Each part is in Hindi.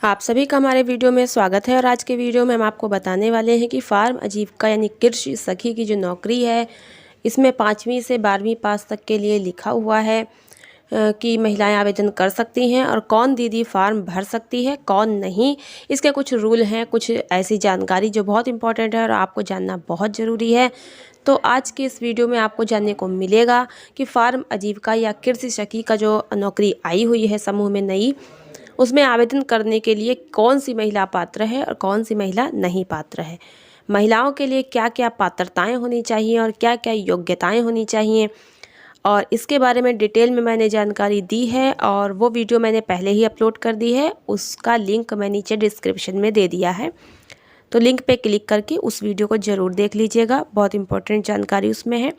आप सभी का हमारे वीडियो में स्वागत है। और आज के वीडियो में हम आपको बताने वाले हैं कि फार्म आजीविका यानी कृषि सखी की जो नौकरी है, इसमें 5वीं से 12वीं पास तक के लिए लिखा हुआ है कि महिलाएं आवेदन कर सकती हैं और कौन दीदी फार्म भर सकती है, कौन नहीं। इसके कुछ रूल हैं, कुछ ऐसी जानकारी जो बहुत इंपॉर्टेंट है और आपको जानना बहुत ज़रूरी है। तो आज के इस वीडियो में आपको जानने को मिलेगा कि फार्म आजीविका या कृषि सखी का जो नौकरी आई हुई है समूह में नई, उसमें आवेदन करने के लिए कौन सी महिला पात्र है और कौन सी महिला नहीं पात्र है। महिलाओं के लिए क्या क्या पात्रताएं होनी चाहिए और क्या क्या योग्यताएं होनी चाहिए, और इसके बारे में डिटेल में मैंने जानकारी दी है और वो वीडियो मैंने पहले ही अपलोड कर दी है। उसका लिंक मैं नीचे डिस्क्रिप्शन में दे दिया है, तो लिंक पे क्लिक करके उस वीडियो को ज़रूर देख लीजिएगा। बहुत इंपॉर्टेंट जानकारी उसमें है।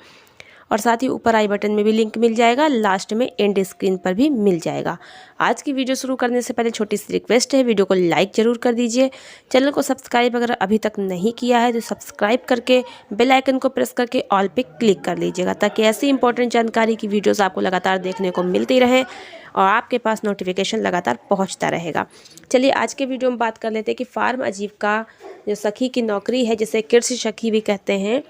और साथ ही ऊपर आई बटन में भी लिंक मिल जाएगा, लास्ट में एंड स्क्रीन पर भी मिल जाएगा। आज की वीडियो शुरू करने से पहले छोटी सी रिक्वेस्ट है, वीडियो को लाइक ज़रूर कर दीजिए। चैनल को सब्सक्राइब अगर अभी तक नहीं किया है तो सब्सक्राइब करके बेल आइकन को प्रेस करके ऑल पे क्लिक कर लीजिएगा, ताकि ऐसी इंपॉर्टेंट जानकारी की वीडियोज़ आपको लगातार देखने को मिलती रहे और आपके पास नोटिफिकेशन लगातार पहुँचता रहेगा। चलिए आज के वीडियो में बात कर लेते हैं कि फार्म आजीविका जो सखी की नौकरी है, जिसे कृषि सखी भी कहते हैं,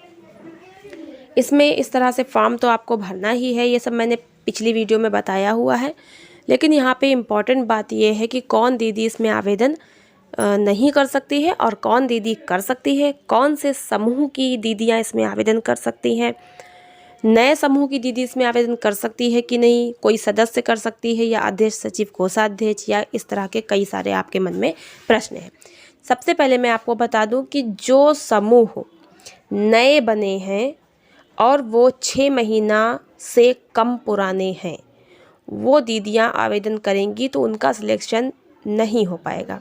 इसमें इस तरह से फॉर्म तो आपको भरना ही है। ये सब मैंने पिछली वीडियो में बताया हुआ है, लेकिन यहाँ पे इम्पॉर्टेंट बात ये है कि कौन दीदी इसमें आवेदन नहीं कर सकती है और कौन दीदी कर सकती है, कौन से समूह की दीदियाँ इसमें आवेदन कर सकती हैं, नए समूह की दीदी इसमें आवेदन कर सकती है कि नहीं, कोई सदस्य कर सकती है या अध्यक्ष, सचिव, कोषाध्यक्ष, या इस तरह के कई सारे आपके मन में प्रश्न हैं। सबसे पहले मैं आपको बता दूं कि जो समूह नए बने हैं और वो 6 महीना से कम पुराने हैं, वो दीदियां आवेदन करेंगी तो उनका सिलेक्शन नहीं हो पाएगा,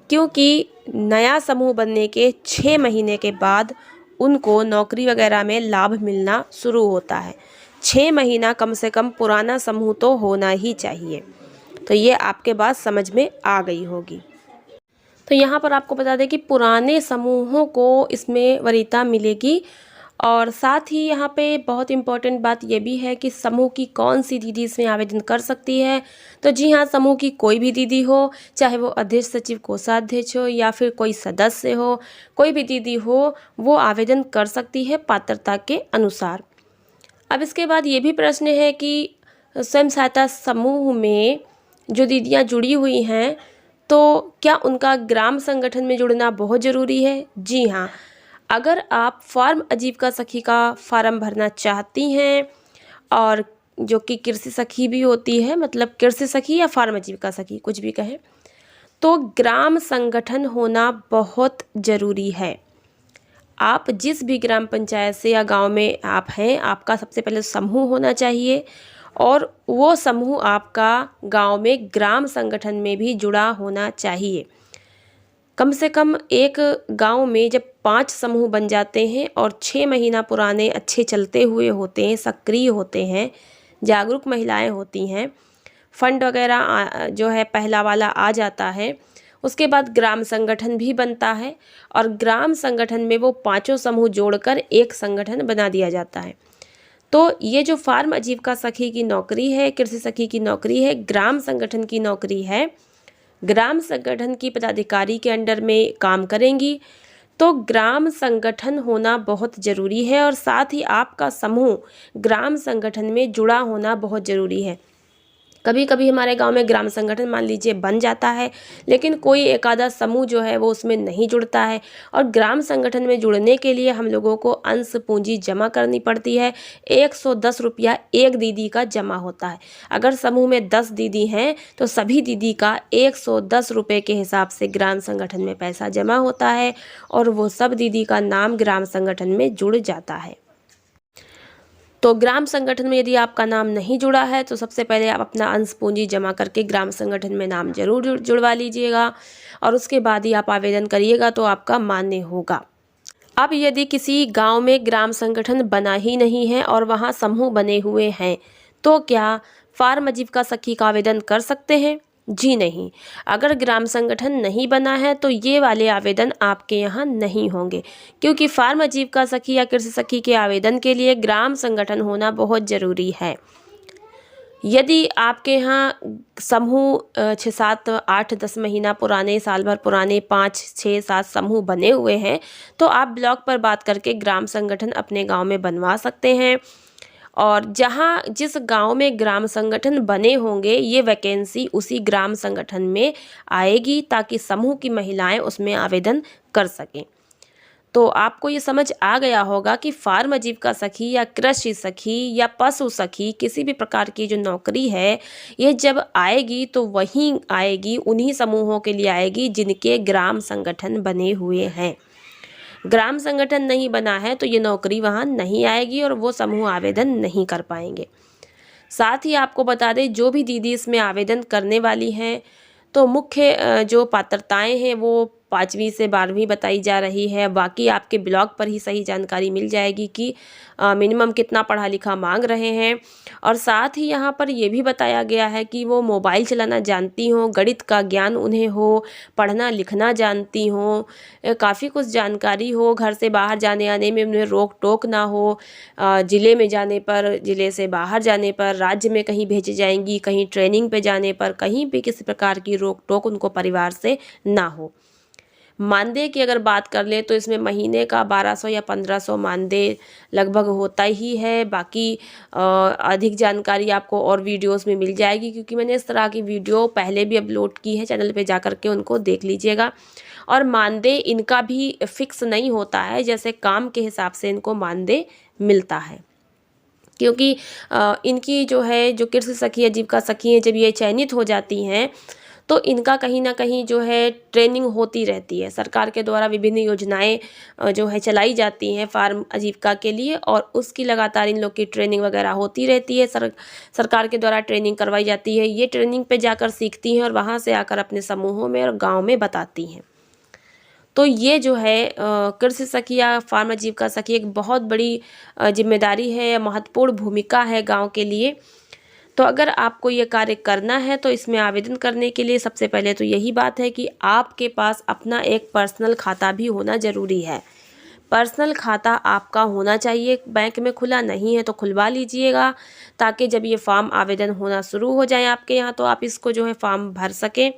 क्योंकि नया समूह बनने के 6 महीने के बाद उनको नौकरी वगैरह में लाभ मिलना शुरू होता है। 6 महीना कम से कम पुराना समूह तो होना ही चाहिए। तो ये आपके बात समझ में आ गई होगी। तो यहाँ पर आपको बता दें कि पुराने समूहों को इसमें वरीयता मिलेगी। और साथ ही यहाँ पे बहुत इम्पॉर्टेंट बात ये भी है कि समूह की कौन सी दीदी इसमें आवेदन कर सकती है। तो जी हाँ, समूह की कोई भी दीदी हो, चाहे वो अध्यक्ष, सचिव, कोषाध्यक्ष हो या फिर कोई सदस्य हो, कोई भी दीदी हो, वो आवेदन कर सकती है पात्रता के अनुसार। अब इसके बाद ये भी प्रश्न है कि स्वयं सहायता समूह में जो दीदियाँ जुड़ी हुई हैं, तो क्या उनका ग्राम संगठन में जुड़ना बहुत ज़रूरी है? जी हाँ, अगर आप फार्म आजीविका सखी का फार्म भरना चाहती हैं, और जो कि कृषि सखी भी होती है, मतलब कृषि सखी या फार्म आजीविका सखी कुछ भी कहें, तो ग्राम संगठन होना बहुत ज़रूरी है। आप जिस भी ग्राम पंचायत से या गांव में आप हैं, आपका सबसे पहले समूह होना चाहिए, और वो समूह आपका गांव में ग्राम संगठन में भी जुड़ा होना चाहिए। कम से कम एक गांव में जब 5 समूह बन जाते हैं और 6 महीना पुराने अच्छे चलते हुए होते हैं, सक्रिय होते हैं, जागरूक महिलाएं होती हैं, फंड वगैरह जो है पहला वाला आ जाता है, उसके बाद ग्राम संगठन भी बनता है और ग्राम संगठन में वो 5 समूह जोड़कर एक संगठन बना दिया जाता है। तो ये जो फार्म आजीविका सखी की नौकरी है, कृषि सखी की नौकरी है, ग्राम संगठन की नौकरी है। ग्राम संगठन की पदाधिकारी के अंडर में काम करेंगी, तो ग्राम संगठन होना बहुत ज़रूरी है और साथ ही आपका समूह ग्राम संगठन में जुड़ा होना बहुत ज़रूरी है। कभी कभी हमारे गांव में ग्राम संगठन मान लीजिए बन जाता है, लेकिन कोई एक आधा समूह जो है वो उसमें नहीं जुड़ता है, और ग्राम संगठन में जुड़ने के लिए हम लोगों को अंश पूंजी जमा करनी पड़ती है। 110 रुपया एक दीदी का जमा होता है। अगर समूह में 10 दीदी हैं तो सभी दीदी का 110 रुपये के हिसाब से ग्राम संगठन में पैसा जमा होता है, और वो सब दीदी का नाम ग्राम संगठन में जुड़ जाता है। तो ग्राम संगठन में यदि आपका नाम नहीं जुड़ा है तो सबसे पहले आप अपना अंश पूंजी जमा करके ग्राम संगठन में नाम जरूर जुड़वा लीजिएगा, और उसके बाद ही आप आवेदन करिएगा तो आपका मान्य होगा। अब यदि किसी गांव में ग्राम संगठन बना ही नहीं है और वहां समूह बने हुए हैं, तो क्या फार्म आजीविका सखी का आवेदन कर सकते हैं? जी नहीं। अगर ग्राम संगठन नहीं बना है तो ये वाले आवेदन आपके यहाँ नहीं होंगे, क्योंकि फार्म आजीविका सखी या कृषि सखी के आवेदन के लिए ग्राम संगठन होना बहुत ज़रूरी है। यदि आपके यहाँ समूह 6, 7, 8, 10 महीना पुराने, साल भर पुराने 5, 6, 7 समूह बने हुए हैं, तो आप ब्लॉक पर बात करके ग्राम संगठन अपने गांव में बनवा सकते हैं। और जहाँ जिस गांव में ग्राम संगठन बने होंगे, ये वैकेंसी उसी ग्राम संगठन में आएगी ताकि समूह की महिलाएं उसमें आवेदन कर सकें। तो आपको ये समझ आ गया होगा कि फार्म आजीविका सखी या कृषि सखी या पशु सखी किसी भी प्रकार की जो नौकरी है, ये जब आएगी तो वहीं आएगी, उन्हीं समूहों के लिए आएगी जिनके ग्राम संगठन बने हुए हैं। ग्राम संगठन नहीं बना है तो ये नौकरी वहाँ नहीं आएगी और वो समूह आवेदन नहीं कर पाएंगे। साथ ही आपको बता दें, जो भी दीदी इसमें आवेदन करने वाली हैं, तो मुख्य जो पात्रताएं हैं वो 5वीं से 12वीं बताई जा रही है। बाकी आपके ब्लॉग पर ही सही जानकारी मिल जाएगी कि मिनिमम कितना पढ़ा लिखा मांग रहे हैं। और साथ ही यहाँ पर ये भी बताया गया है कि वो मोबाइल चलाना जानती हों, गणित का ज्ञान उन्हें हो, पढ़ना लिखना जानती हों, काफ़ी कुछ जानकारी हो, घर से बाहर जाने आने में उन्हें रोक टोक ना हो, ज़िले में जाने पर, ज़िले से बाहर जाने पर, राज्य में कहीं भेजी जाएंगी, कहीं ट्रेनिंग पे जाने पर, कहीं भी किसी प्रकार की रोक टोक उनको परिवार से ना हो। मानदेय की अगर बात कर ले तो इसमें महीने का 1200 या 1500 मानदेय लगभग होता ही है। बाकी अधिक जानकारी आपको और वीडियोस में मिल जाएगी, क्योंकि मैंने इस तरह की वीडियो पहले भी अपलोड की है, चैनल पे जा कर के उनको देख लीजिएगा। और मानदेय इनका भी फिक्स नहीं होता है, जैसे काम के हिसाब से इनको मानदेय मिलता है। क्योंकि इनकी जो है, जो कृषि सखी आजीविका सखी हैं, जब ये चयनित हो जाती हैं तो इनका कहीं ना कहीं जो है ट्रेनिंग होती रहती है। सरकार के द्वारा विभिन्न योजनाएं जो है चलाई जाती हैं फार्म आजीविका के लिए, और उसकी लगातार इन लोग की ट्रेनिंग वगैरह होती रहती है। सरकार के द्वारा ट्रेनिंग करवाई जाती है। ये ट्रेनिंग पे जाकर सीखती हैं और वहाँ से आकर अपने समूहों में और गाँव में बताती हैं। तो ये जो है कृषि सखी या फार्म आजीविका सखी एक बहुत बड़ी जिम्मेदारी है, महत्वपूर्ण भूमिका है गाँव के लिए। तो अगर आपको ये कार्य करना है तो इसमें आवेदन करने के लिए सबसे पहले तो यही बात है कि आपके पास अपना एक पर्सनल खाता भी होना ज़रूरी है। पर्सनल खाता आपका होना चाहिए, बैंक में खुला नहीं है तो खुलवा लीजिएगा, ताकि जब ये फॉर्म आवेदन होना शुरू हो जाए आपके यहाँ तो आप इसको जो है फॉर्म भर सकें।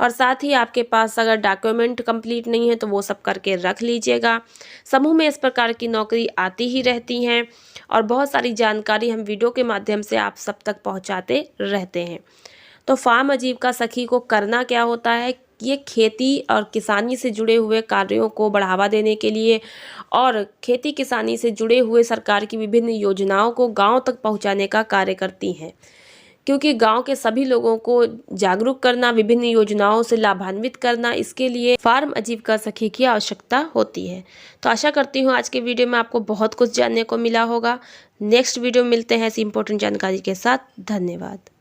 और साथ ही आपके पास अगर डॉक्यूमेंट कंप्लीट नहीं है तो वो सब करके रख लीजिएगा। समूह में इस प्रकार की नौकरी आती ही रहती हैं और बहुत सारी जानकारी हम वीडियो के माध्यम से आप सब तक पहुंचाते रहते हैं। तो फार्म आजीविका सखी को करना क्या होता है, ये खेती और किसानी से जुड़े हुए कार्यों को बढ़ावा देने के लिए और खेती किसानी से जुड़े हुए सरकार की विभिन्न योजनाओं को गांव तक पहुंचाने का कार्य करती हैं। क्योंकि गांव के सभी लोगों को जागरूक करना, विभिन्न योजनाओं से लाभान्वित करना, इसके लिए फार्म आजीविका सखी की आवश्यकता होती है। तो आशा करती हूँ आज के वीडियो में आपको बहुत कुछ जानने को मिला होगा। नेक्स्ट वीडियो में मिलते हैं ऐसी इंपॉर्टेंट जानकारी के साथ। धन्यवाद।